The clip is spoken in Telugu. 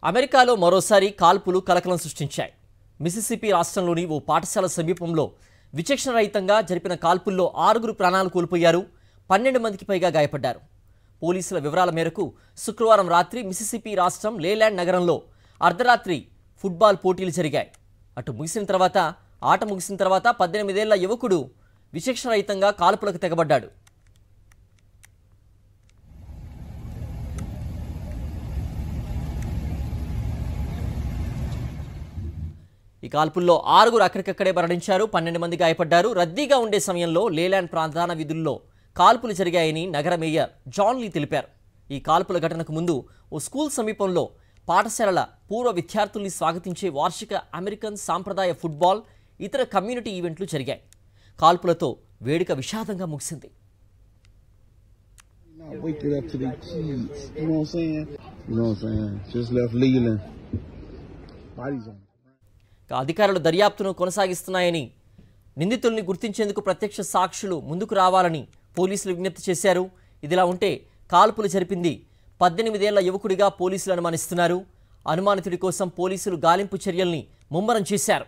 అమెరికాలో మరోసారి కాల్పులు కలకలం సృష్టించాయి. మిసిసిపి రాష్ట్రంలోని ఓ పాఠశాల సమీపంలో విచక్షణరహితంగా జరిపిన కాల్పుల్లో 6 ప్రాణాలు కోల్పోయారు, 12 మందికి పైగా గాయపడ్డారు. పోలీసుల వివరాల మేరకు శుక్రవారం రాత్రి మిసిసిపి రాష్ట్రం లేలాండ్ నగరంలో అర్ధరాత్రి ఫుట్బాల్ పోటీలు జరిగాయి. ఆట ముగిసిన తర్వాత 18 ఏళ్ల యువకుడు విచక్షణరహితంగా కాల్పులకు తెగబడ్డాడు. ఈ కాల్పుల్లో 6 అక్కడికక్కడే మరణించారు, 12 మంది గాయపడ్డారు. రద్దీగా ఉండే సమయంలో లేలాండ్ ప్రధాన వీధుల్లో కాల్పులు జరిగాయని నగర మేయర్ జాన్ లీ తెలిపారు. ఈ కాల్పుల ఘటనకు ముందు ఓ స్కూల్ సమీపంలో పాఠశాలల పూర్వ విద్యార్థుల్ని స్వాగతించే వార్షిక అమెరికన్ సాంప్రదాయ ఫుట్బాల్, ఇతర కమ్యూనిటీ ఈవెంట్లు జరిగాయి. కాల్పులతో వేడుక విషాదంగా ముగిసింది. అధికారులు దర్యాప్తును కొనసాగిస్తున్నాయని, నిందితుల్ని గుర్తించేందుకు ప్రత్యక్ష సాక్షులు ముందుకు రావాలని పోలీసులు విజ్ఞప్తి చేశారు. ఇదిలా ఉంటే కాల్పులు జరిపింది 18 ఏళ్ల యువకుడిగా పోలీసులు అనుమానిస్తున్నారు. అనుమానితుడి కోసం పోలీసులు గాలింపు చర్యల్ని ముమ్మరం చేశారు.